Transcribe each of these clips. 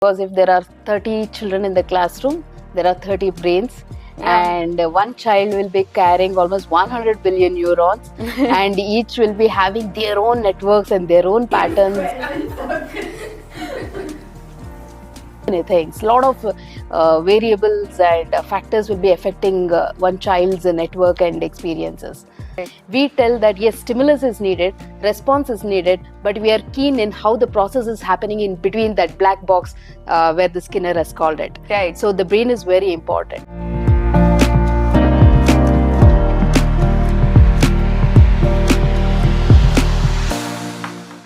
Because if there are 30 children in the classroom, there are 30 brains. Yeah. And one child will be carrying almost 100 billion neurons and each will be having their own networks and their own patterns. Many things, a lot of variables and factors will be affecting one child's network and experiences. We tell that yes, stimulus is needed, response is needed, but we are keen in how the process is happening in between that black box where the Skinner has called it. Right. So the brain is very important.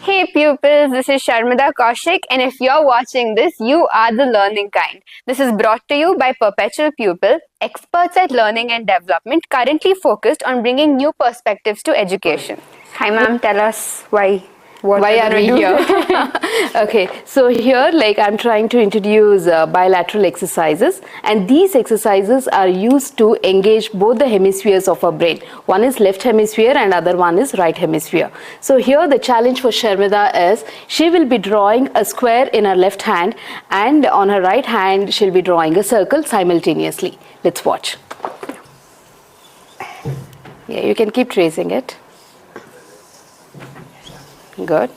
Hey pupils, this is Sharmida Kaushik, and if you're watching this, you are the learning kind. This is brought to you by Perpetual Pupil, experts at learning and development, currently focused on bringing new perspectives to education. Hi ma'am, tell us why are we here? Okay, so here I'm trying to introduce bilateral exercises, and these exercises are used to engage both the hemispheres of our brain. One is left hemisphere and other one is right hemisphere. So here the challenge for Sharmida is she will be drawing a square in her left hand and on her right hand she'll be drawing a circle simultaneously. Let's watch. Yeah, you can keep tracing it. Good.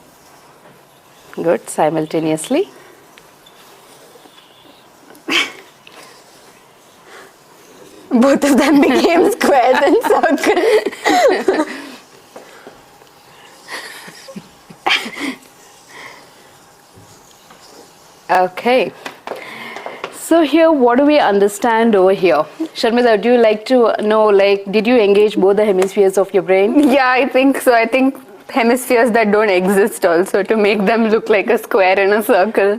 Good. Simultaneously. Both of them became squares and circles. Okay. So here, what do we understand over here? Sharmida, do you like to know, did you engage both the hemispheres of your brain? Yeah, I think so. I think hemispheres that don't exist also to make them look like a square and a circle.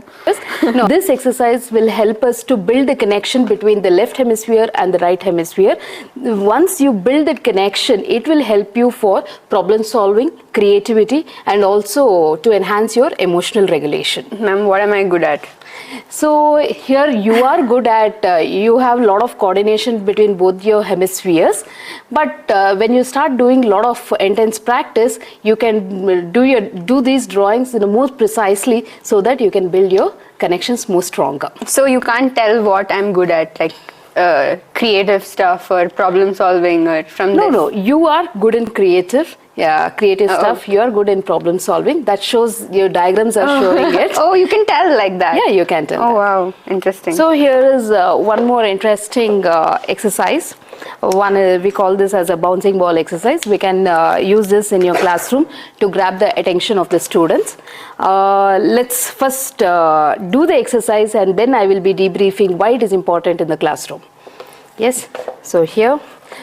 No, this exercise will help us to build the connection between the left hemisphere and the right hemisphere. Once you build that connection, it will help you for problem solving, creativity, and also to enhance your emotional regulation. Ma'am, what am I good at? So here you are good at, you have a lot of coordination between both your hemispheres, but when you start doing a lot of intense practice, you can do these drawings more precisely so that you can build your connections more stronger. So you can't tell what I'm good at, like creative stuff or problem solving or from this? No, you are good in creative. Yeah, creative stuff. You are good in problem solving. That shows your diagrams are showing it. Oh, you can tell like that? Yeah, you can tell. Oh, wow. Interesting. So here is one more interesting exercise. We call this as a bouncing ball exercise. We can use this in your classroom to grab the attention of the students. Let's first do the exercise and then I will be debriefing why it is important in the classroom. Yes, so here.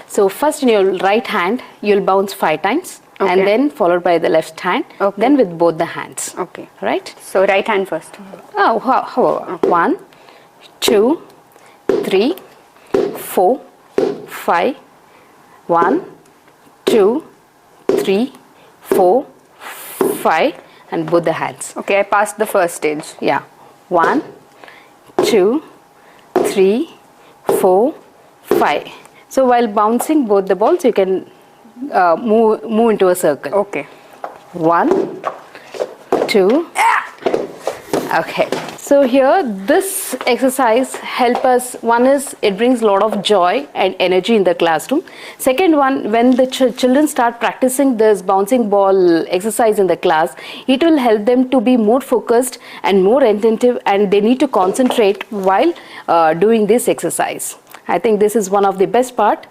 So first in your right hand, you'll bounce 5 times. Okay. And then followed by the left hand, then with both the hands. Okay. Right? So right hand first. Oh, however. 1, 2, 3, 4, 5. 1, 2, 3, 4, 5, and both the hands. Okay, I passed the first stage. Yeah. 1, 2, 3, 4, 5. So while bouncing both the balls, you can move into a circle. Okay. 1, 2. Okay. So here, this exercise help us. One is it brings a lot of joy and energy in the classroom. Second one, when the children start practicing this bouncing ball exercise in the class, it will help them to be more focused and more attentive, and they need to concentrate while doing this exercise. I think this is one of the best part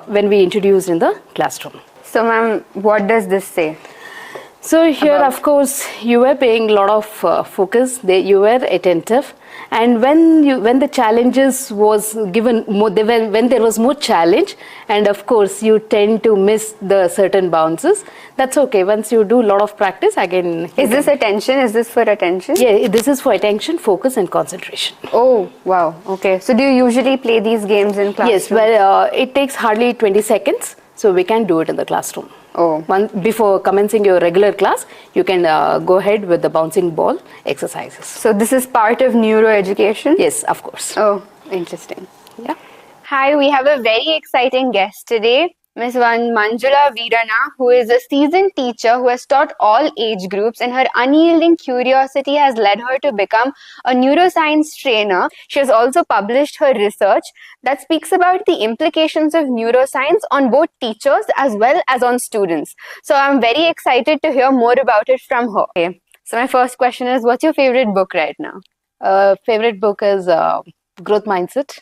when we introduced in the classroom. So ma'am, what does this say? So here, of course, you were paying a lot of focus. You were attentive, and when the challenges was given more, when there was more challenge, and of course you tend to miss the certain bounces. That's okay. Once you do a lot of practice, again. Is this attention? Is this for attention? Yeah, this is for attention, focus, and concentration. Oh wow. Okay. So do you usually play these games in classroom? Yes. Well, it takes hardly 20 seconds, so we can do it in the classroom. Oh. Before commencing your regular class, you can go ahead with the bouncing ball exercises. So this is part of neuroeducation? Yes, of course. Oh, interesting. Yeah. Hi, we have a very exciting guest today. Miss One Manjula Veerana, who is a seasoned teacher who has taught all age groups, and her unyielding curiosity has led her to become a neuroscience trainer. She has also published her research that speaks about the implications of neuroscience on both teachers as well as on students. So I'm very excited to hear more about it from her. Okay. So my first question is, what's your favorite book right now? Favorite book is Growth Mindset.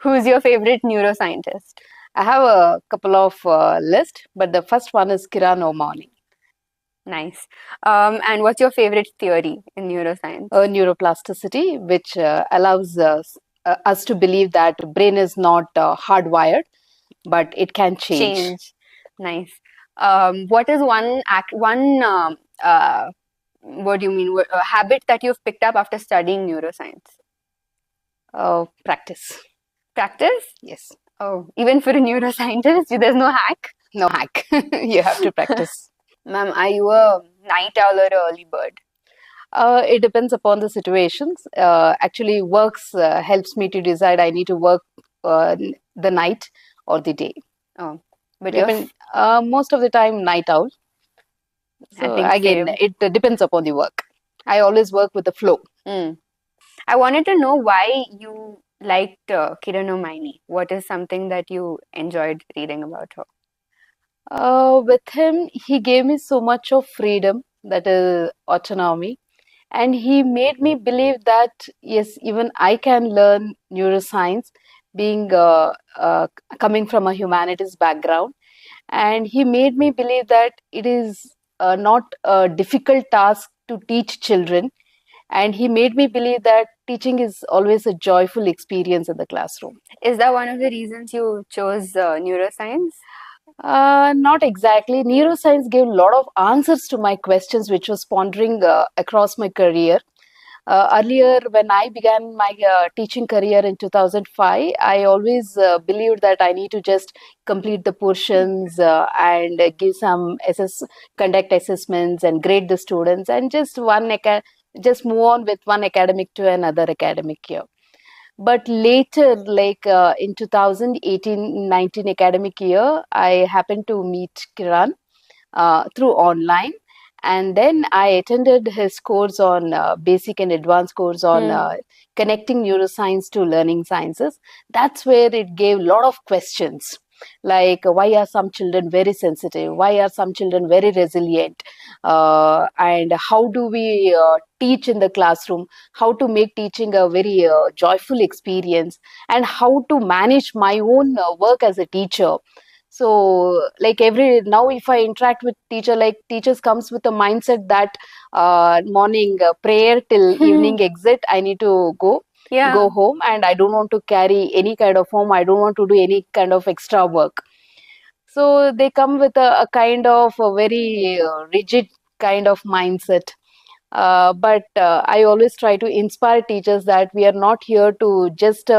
Who's your favorite neuroscientist? I have a couple of lists, but the first one is Kiran O'Malley. Nice. And what's your favorite theory in neuroscience? Neuroplasticity, which allows us to believe that brain is not hardwired, but it can change. Change. Nice. What is one what do you mean? A habit that you've picked up after studying neuroscience? Practice. Practice? Yes. Oh, even for a neuroscientist, there's no hack? No hack. You have to practice. Ma'am, are you a night owl or an early bird? It depends upon the situations. Actually, works helps me to decide I need to work the night or the day. Oh, but you're Most of the time, night owl. So I think again, same. it depends upon the work. I always work with the flow. I wanted to know why you liked Kiran O'Malley. What is something that you enjoyed reading about her? With him, he gave me so much of freedom, that is autonomy, and he made me believe that yes, even I can learn neuroscience, being coming from a humanities background, and he made me believe that it is not a difficult task to teach children, and he made me believe that teaching is always a joyful experience in the classroom. Is that one of the reasons you chose neuroscience? Not exactly. Neuroscience gave a lot of answers to my questions, which was pondering across my career. Earlier, when I began my teaching career in 2005, I always believed that I need to just complete the portions and give some conduct assessments and grade the students, and just move on with one academic to another academic year. But later, like in 2018-19 academic year, I happened to meet Kiran through online. And then I attended his course on basic and advanced course on connecting neuroscience to learning sciences. That's where it gave a lot of questions, like why are some children very sensitive, why are some children very resilient, and how do we teach in the classroom, how to make teaching a very joyful experience, and how to manage my own work as a teacher. So like every now if I interact with teacher, like teachers comes with a mindset that morning prayer till evening exit, I need to go home, and I don't want to carry any kind of home, I don't want to do any kind of extra work. So they come with a kind of a very rigid kind of mindset. But I always try to inspire teachers that we are not here to just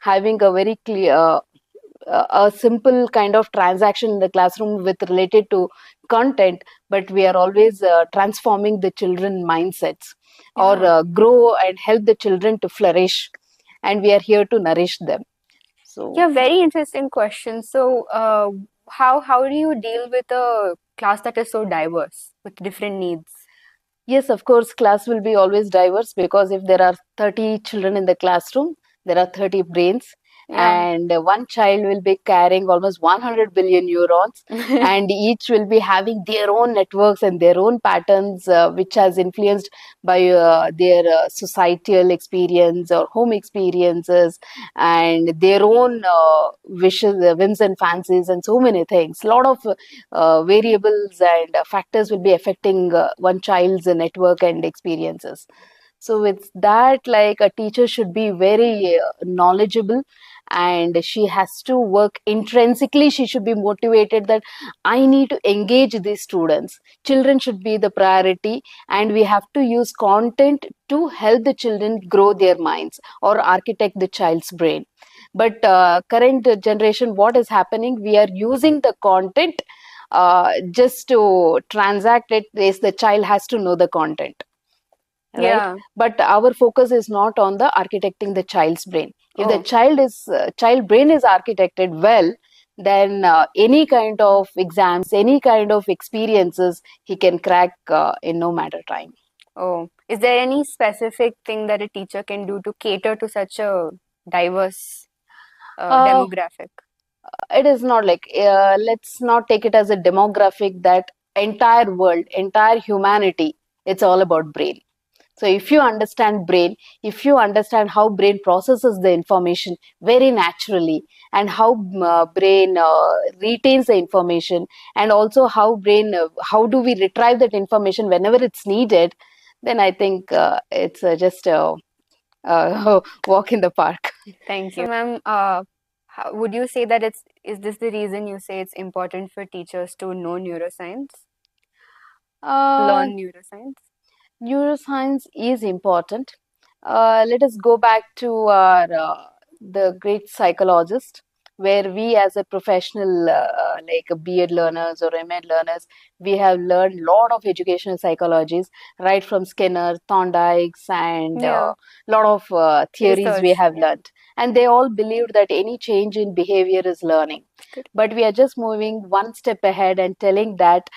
having a very clear a simple kind of transaction in the classroom with related to content, but we are always transforming the children mindsets or grow and help the children to flourish, and we are here to nourish them. So Yeah, very interesting question. So, how do you deal with a class that is so diverse with different needs? yes, of course, class will be always diverse, because if there are 30 children in the classroom, there are 30 brains, and one child will be carrying almost 100 billion neurons, and each will be having their own networks and their own patterns, which has influenced by their societal experience or home experiences, and their own wishes, whims and fancies, and so many things. A lot of variables and factors will be affecting one child's network and experiences. So with that, like a teacher should be very knowledgeable, and she has to work intrinsically. She should be motivated that I need to engage these students. Children should be the priority, and we have to use content to help the children grow their minds or architect the child's brain. But current generation, what is happening, we are using the content just to transact it. Is the child has to know the content, right? But our focus is not on the architecting the child's brain. If the child brain is architected well, then any kind of exams, any kind of experiences, he can crack in no matter time. Oh, is there any specific thing that a teacher can do to cater to such a diverse Uh, demographic? it is not like, let's not take it as a demographic that entire world, entire humanity, it's all about brain. So if you understand brain, if you understand how brain processes the information very naturally, and how brain retains the information, and also how brain, how do we retrieve that information whenever it's needed, then I think it's just a walk in the park. Thank you. So, ma'am, would you say that is this the reason you say it's important for teachers to know neuroscience, Uh, learn neuroscience? Neuroscience is important. Let us go back to our the great psychologist, where we as a professional, like a B.Ed learners or M.Ed learners, we have learned lot of educational psychologies, right from Skinner, Thorndike's, and Yeah, lot of theories we research. have Yeah, learned. And they all believed that any change in behavior is learning. good. But we are just moving one step ahead and telling that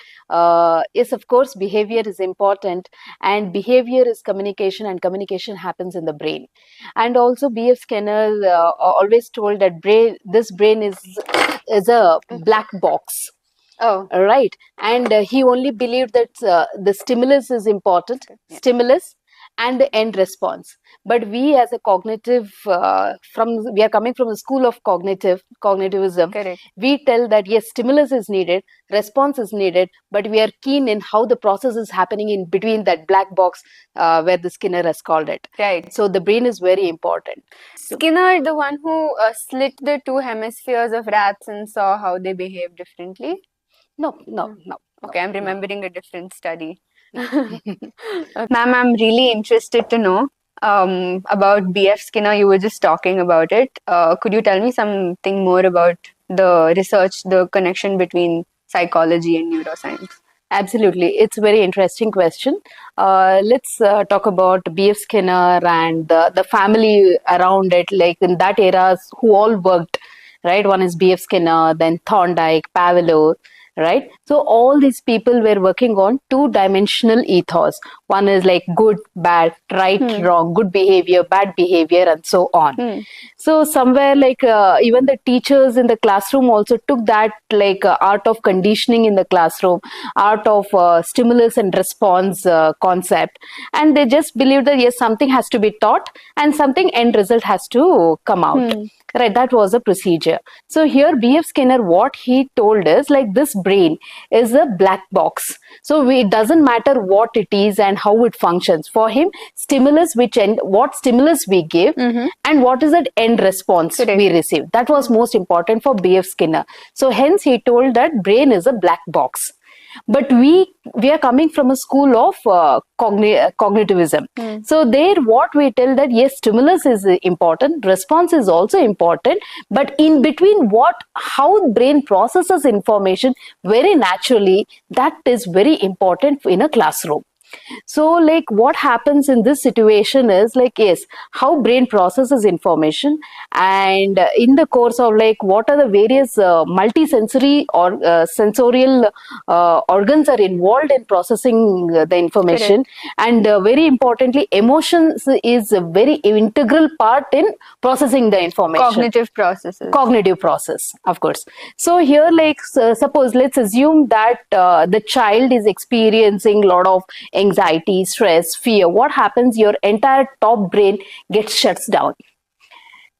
yes, of course, behavior is important, and behavior is communication, and communication happens in the brain. And also BF Skinner always told that this brain is a black box. Oh, Right. And he only believed that the stimulus is important, yeah, stimulus and the end response. But we as a cognitive, we are coming from a school of cognitivism. correct. We tell that yes, stimulus is needed, response is needed, but we are keen in how the process is happening in between that black box, where the Skinner has called it. Right. So the brain is very important. So, Skinner, the one who slit the two hemispheres of rats and saw how they behave differently. no. Okay, I'm remembering a different study. Ma'am, I'm really interested to know about B.F. Skinner. You were just talking about it. Could you tell me something more about the research, the connection between psychology and neuroscience? Absolutely. It's a very interesting question. Let's talk about B.F. Skinner and the family around it, like in that era, who all worked, right? One is B.F. Skinner, then Thorndike, Pavlov, right? So all these people were working on two-dimensional ethos. One is like good, bad, right, wrong, good behavior, bad behavior, and so on. So somewhere like even the teachers in the classroom also took that like art of conditioning in the classroom, art of stimulus and response concept, and they just believed that yes, something has to be taught and something end result has to come out. Right, that was a procedure. So here B.F. Skinner, what he told is like this brain is a black box. So it doesn't matter what it is and how it functions. For him, stimulus what stimulus we give and what is that end response Correct. we receive. That was most important for B.F. Skinner. So hence he told that brain is a black box. But we are coming from a school of cognitivism. So there what we tell that yes, stimulus is important, response is also important, but in between how brain processes information very naturally, that is very important in a classroom. So like what happens in this situation is like yes, how brain processes information, and in the course of like what are the various multisensory or sensorial organs are involved in processing the information. And very importantly, emotions is a very integral part in processing the information. Cognitive process, of course. So here like suppose let's assume that the child is experiencing a lot of anxiety, stress, fear. What happens? Your entire top brain gets shuts down,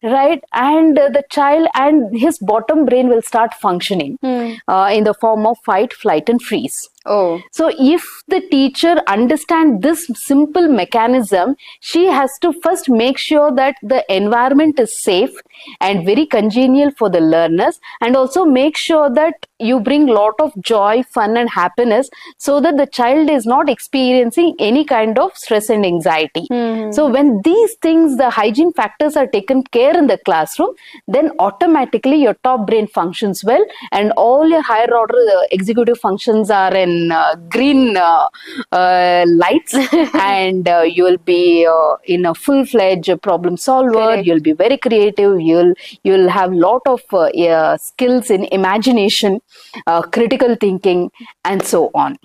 right? And the child and his bottom brain will start functioning in the form of fight, flight, and freeze. Oh, So if the teacher understands this simple mechanism, she has to first make sure that the environment is safe and very congenial for the learners, and also make sure that you bring lot of joy, fun, and happiness, so that the child is not experiencing any kind of stress and anxiety. So when these things, the hygiene factors are taken care in the classroom, then automatically your top brain functions well, and all your higher order executive functions are in in green lights, and you will be in a full-fledged problem solver. Correct. You'll be very creative. You'll have lot of skills in imagination, critical thinking, and so on.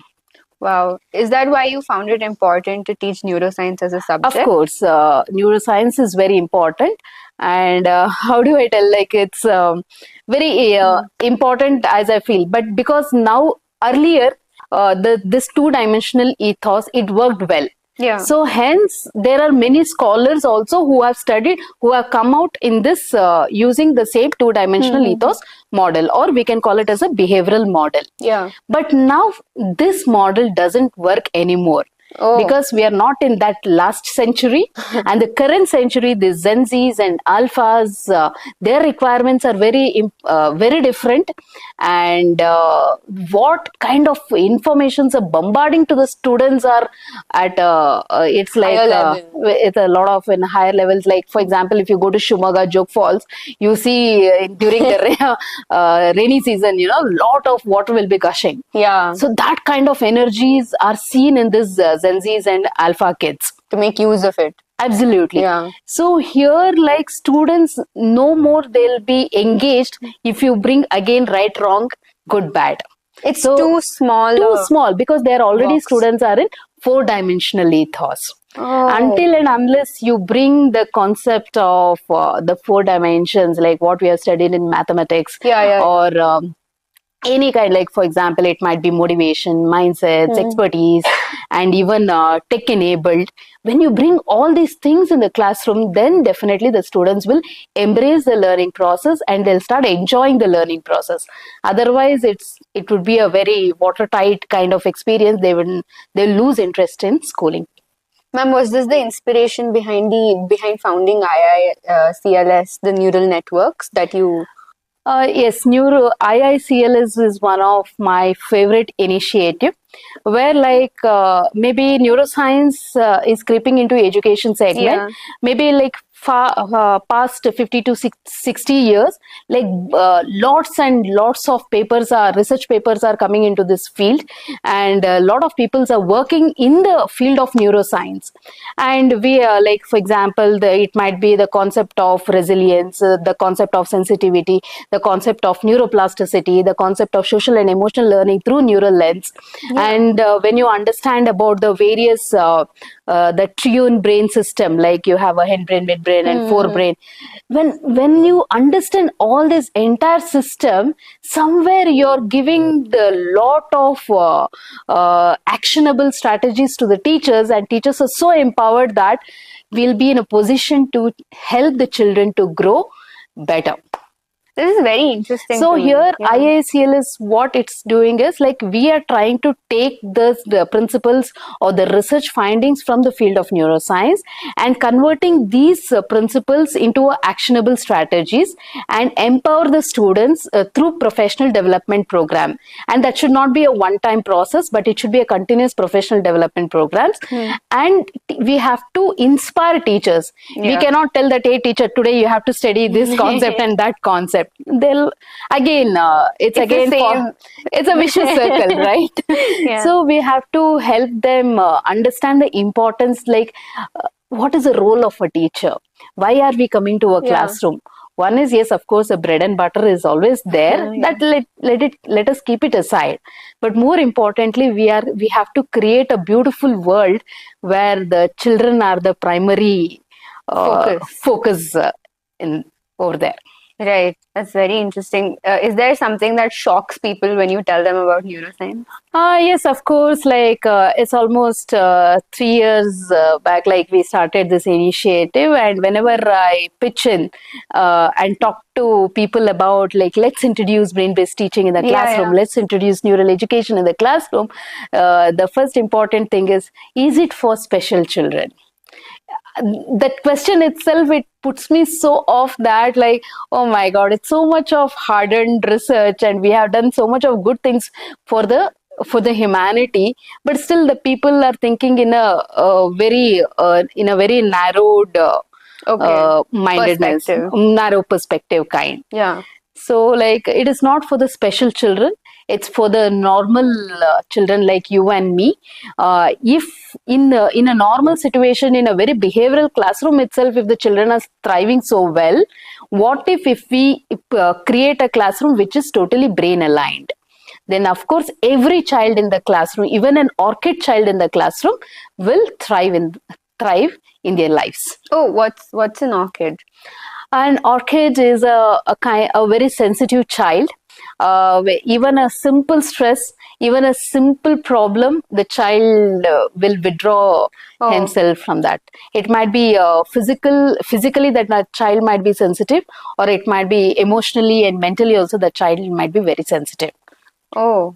Wow. Is that why you found it important to teach neuroscience as a subject? Of course, neuroscience is very important, and how do I tell? Like it's very important as I feel, but because now earlier this two-dimensional ethos, it worked well. Yeah. So hence there are many scholars also who have studied, who have come out in this using the same two-dimensional ethos model, or we can call it as a behavioral model. Yeah. But now this model doesn't work anymore. Oh. Because we are not in that last century, and the current century, the Gen Zs and Alphas, their requirements are very different, and what kind of informations are bombarding to the students are at it's like Higher level. it's a lot of in higher levels. Like for example, if you go to Shumaga Joke Falls, you see during the rainy season, lot of water will be gushing. Yeah. So that kind of energies are seen in this Gen Zs and Alpha kids. To make use of it. Absolutely. Yeah. So here, like students, no more they'll be engaged if you bring again right, wrong, good, bad. It's So, too small. Too small because they're already box. students are in four-dimensional ethos. Oh. Until and unless you bring the concept of the four dimensions, like what we have studied in mathematics, Yeah. or any kind, like for example, it might be motivation, mindsets, expertise, and even tech enabled. When you bring all these things in the classroom, then definitely the students will embrace the learning process and they'll start enjoying the learning process. Otherwise, it would be a very watertight kind of experience. They'll lose interest in schooling. Ma'am, was this the inspiration behind founding IICLS, the neural networks that you? Yes, IICLS is one of my favorite initiative, where like maybe neuroscience is creeping into education segment. Yeah. Maybe like past 50 to 60 years, like lots and lots of research papers are coming into this field, and a lot of people are working in the field of neuroscience. And we like for example, it might be the concept of resilience, the concept of sensitivity, the concept of neuroplasticity, the concept of social and emotional learning through neural lens. And when you understand about the various the triune brain system, like you have a hindbrain, midbrain, and forebrain. When you understand all this entire system, somewhere you're giving the lot of actionable strategies to the teachers, and teachers are so empowered that we'll be in a position to help the children to grow better. This is very interesting. So to me. here, Yeah. IICLS, what it's doing is like we are trying to take the principles or the research findings from the field of neuroscience and converting these principles into actionable strategies and empower the students through professional development program. And that should not be a one-time process, but it should be a continuous professional development programs. And we have to inspire teachers. We Yeah. cannot tell that, hey teacher, today you have to study this concept and that concept. They'll again it's again the same. it's a vicious circle, right? Yeah. So we have to help them understand the importance, like what is the role of a teacher, why are we coming to a Yeah. classroom. One is, yes, of course, the bread and butter is always there. Yeah. That let us keep it aside. But more importantly, we have to create a beautiful world where the children are the primary focus in over there. Right. That's very interesting. Is there something that shocks people when you tell them about neuroscience? Yes, of course. Like it's almost 3 years back, like we started this initiative, and whenever I pitch in and talk to people about like let's introduce brain-based teaching in the classroom, let's introduce neural education in the classroom, the first important thing is it for special children? That question itself, it puts me so off that like, oh my god, it's so much of hardened research and we have done so much of good things for the humanity, but still the people are thinking in a very narrowed mindedness, narrow perspective kind. Yeah. So like it is not for the special children, It's for the normal children like you and me. If in a normal situation, in a very behavioral classroom itself, if the children are thriving so well, what if we create a classroom which is totally brain aligned? Then of course every child in the classroom, even an orchid child in the classroom, will thrive in their lives. Oh, what's an orchid? An orchid is a very sensitive child. Even a simple stress, even a simple problem, the child will withdraw himself from that. It might be physically that the child might be sensitive, or it might be emotionally and mentally also the child might be very sensitive. Oh,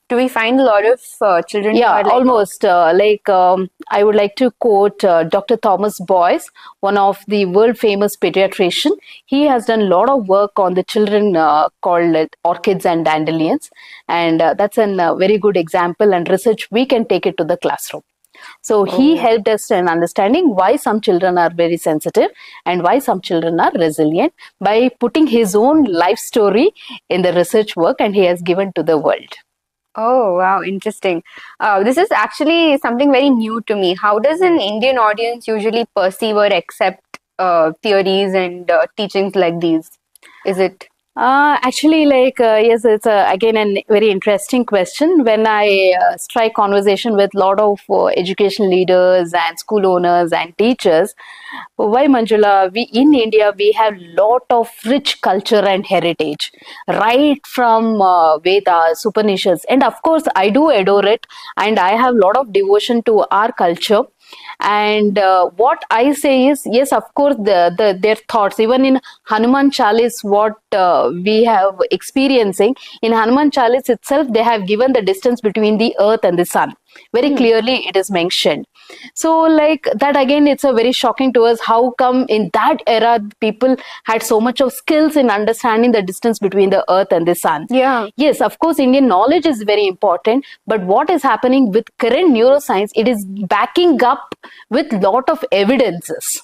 do we find a lot of children? Yeah, who are like, almost. I would like to quote Dr. Thomas Boyce, one of the world famous pediatrician. He has done a lot of work on the children called orchids and dandelions, and that's a very good example and research we can take it to the classroom. So he helped us in understanding why some children are very sensitive and why some children are resilient by putting his own life story in the research work, and he has given to the world. Oh, wow, interesting. This is actually something very new to me. How does an Indian audience usually perceive or accept theories and teachings like these? Is it? Actually, yes, it's again a very interesting question. When I strike conversation with a lot of education leaders and school owners and teachers, why, Manjula, we in India we have lot of rich culture and heritage, right from Vedas, Upanishads, and of course I do adore it, and I have lot of devotion to our culture. And what I say is, yes, of course, their thoughts, even in Hanuman Chalis, what we have experiencing in Hanuman Chalis itself, they have given the distance between the earth and the sun. Very clearly, it is mentioned. So, like that again, it's a very shocking to us. How come in that era people had so much of skills in understanding the distance between the earth and the sun? Yeah. Yes, of course, Indian knowledge is very important. But what is happening with current neuroscience? It is backing up with lot of evidences.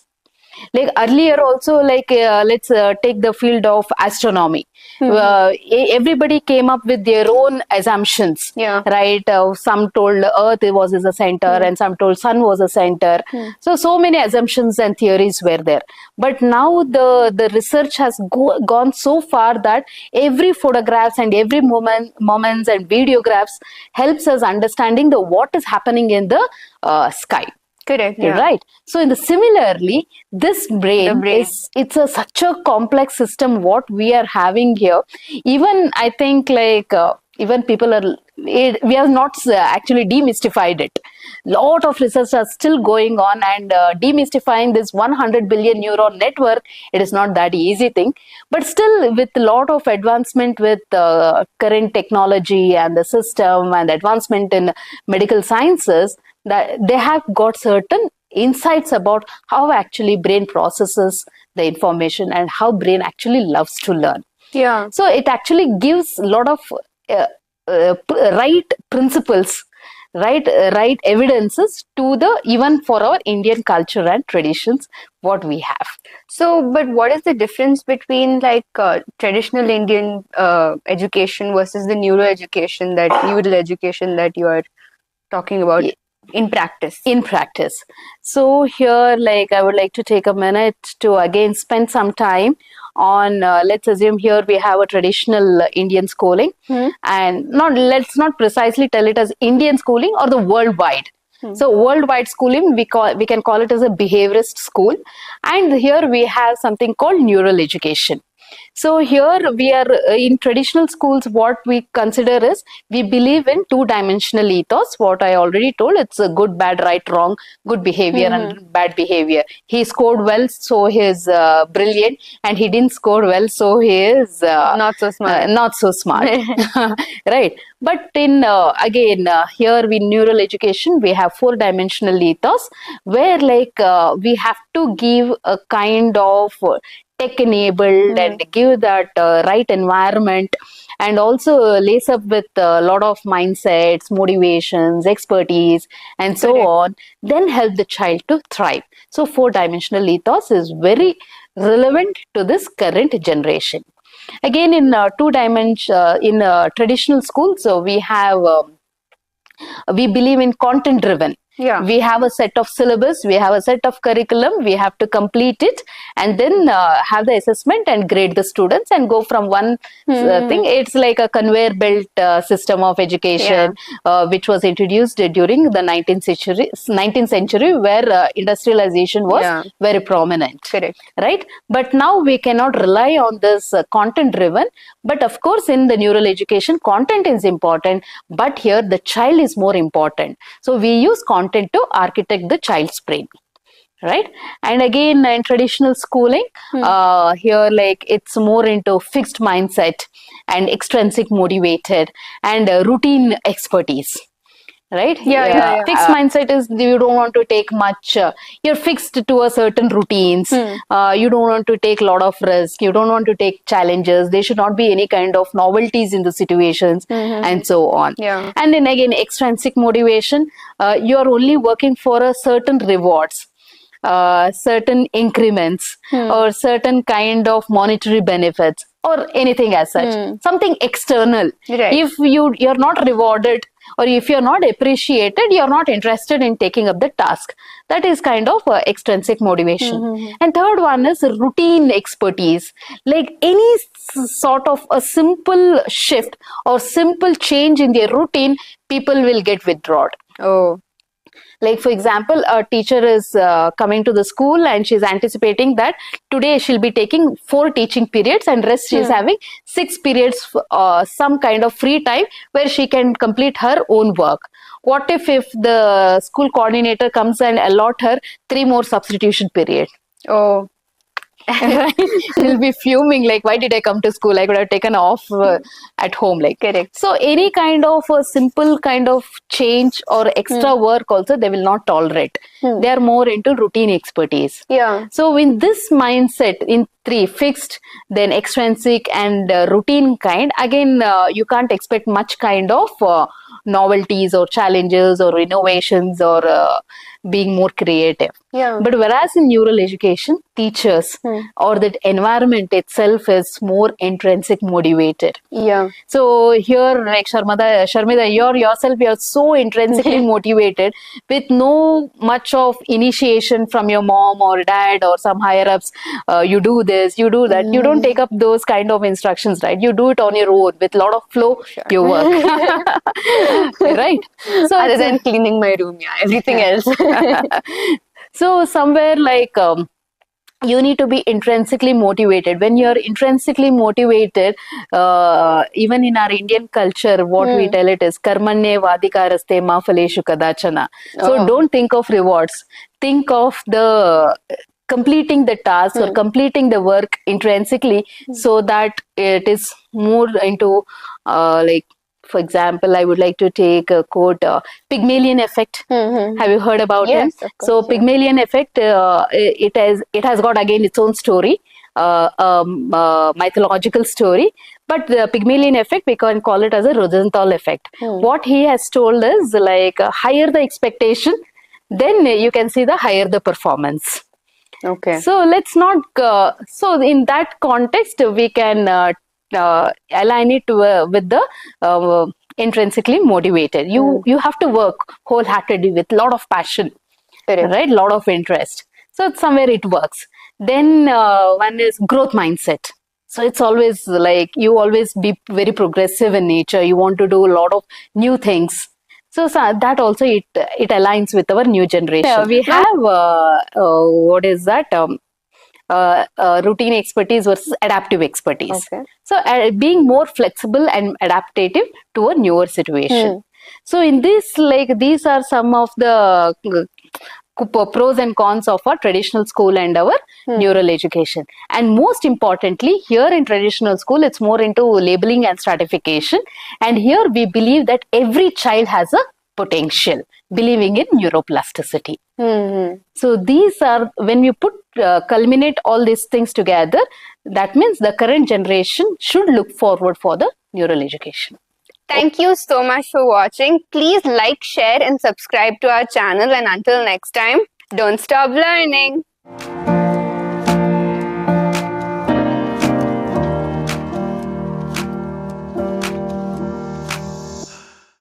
Like earlier also, let's take the field of astronomy. Everybody came up with their own assumptions. Yeah. Right. Some told earth was a center, and some told sun was a center. So many assumptions and theories were there. But now the research has gone so far that every photographs and every moments and videographs helps us understanding the what is happening in the sky. Correct. Yeah. Right. So in the similarly, this brain, it's such a complex system what we are having here. Even I think even people are, we have not actually demystified it. Lot of research are still going on, and demystifying this 100 billion neuron network, it is not that easy thing. But still, with a lot of advancement with current technology and the system and advancement in medical sciences, that they have got certain insights about how actually brain processes the information and how brain actually loves to learn. Yeah. So it actually gives a lot of right principles, right evidences to the even for our Indian culture and traditions what we have. So, but what is the difference between traditional Indian education versus the neural education that you are talking about? In practice. So here, I would like to take a minute to again spend some time on, let's assume here we have a traditional Indian schooling, and let's not precisely tell it as Indian schooling or the worldwide. So worldwide schooling, we can call it as a behaviorist school, and here we have something called neural education. So here we are in traditional schools, what we consider is we believe in two-dimensional ethos. What I already told, it's a good, bad, right, wrong, good behavior and bad behavior. He scored well, so he is brilliant, and he didn't score well, so he is not so smart. Right. But in here we neural education, we have four-dimensional ethos where we have to give a kind of tech enabled and give that right environment, and also lace up with a lot of mindsets, motivations, expertise, and so on, then help the child to thrive. So four-dimensional ethos is very relevant to this current generation. Again, in two dimension, in traditional schools, so we have we believe in content driven. Yeah. We have a set of syllabus, we have a set of curriculum, we have to complete it, and then have the assessment and grade the students and go from one thing. It's like a conveyor belt system of education, which was introduced during the 19th century, where industrialization was very prominent. Correct. Right? But now we cannot rely on this content driven. But of course, in the neural education, content is important, but here the child is more important. So we use content to architect the child's brain, right? And again, in traditional schooling, here like it's more into fixed mindset and extrinsic motivated and routine expertise. Right? Yeah. Fixed mindset is you don't want to take much. You're fixed to a certain routines. You don't want to take a lot of risk. You don't want to take challenges. There should not be any kind of novelties in the situations and so on. Yeah. And then again, extrinsic motivation. You are only working for a certain rewards. Certain increments or certain kind of monetary benefits or anything as such, something external. Right. If you're not rewarded or if you're not appreciated, you're not interested in taking up the task. That is kind of extrinsic motivation. And third one is routine expertise. Like any sort of a simple shift or simple change in their routine, people will get withdrawn. Oh. Like, for example, a teacher is coming to the school and she's anticipating that today she'll be taking 4 teaching periods and rest she's having 6 periods, some kind of free time where she can complete her own work. What if the school coordinator comes and allot her 3 more substitution periods? Oh. She'll be fuming like, why did I come to school? I could have taken off at home. Like, correct. So any kind of a simple kind of change or extra work also they will not tolerate. They are more into routine expertise. Yeah. So in this mindset, in 3 fixed, then extrinsic and routine kind, again you can't expect much kind of novelties or challenges or innovations or being more creative. Yeah. But whereas in neural education, teachers or that environment itself is more intrinsic motivated. Yeah. So here, like Sharmida, you're so intrinsically motivated with no much of initiation from your mom or dad or some higher ups. You do this, you do that. You don't take up those kind of instructions, right? You do it on your own with a lot of flow. You work, right? So other than cleaning my room, everything else. So somewhere like you need to be intrinsically motivated. When you're intrinsically motivated, even in our Indian culture, what we tell it is karmanye vadikaraste ma phaleshu kadachana. So don't think of rewards. Think of the completing the task or completing the work intrinsically, so that it is more into like, for example, I would like to take a quote, Pygmalion effect. Have you heard about Yes, it? of course, So Pygmalion effect, it has got again its own story, mythological story. But the Pygmalion effect, we can call it as a Rosenthal effect. What he has told is like higher the expectation, then you can see the higher the performance. Okay. So let's not. So in that context, we can align it with the intrinsically motivated. You have to work wholeheartedly with a lot of passion, right? Lot of interest. So somewhere it works. Then one is growth mindset. So it's always like you always be very progressive in nature. You want to do a lot of new things. So that also it aligns with our new generation. Yeah, we have what is that? Routine expertise versus adaptive expertise. Okay. So being more flexible and adaptive to a newer situation. So in this, like, these are some of the pros and cons of our traditional school and our neural education. And most importantly, here in traditional school, it's more into labeling and stratification. And here we believe that every child has a potential, believing in neuroplasticity. So these are, when you put culminate all these things together, that means the current generation should look forward for the neural education. Thank you so much for watching. Please like, share and subscribe to our channel, and until next time, don't stop learning.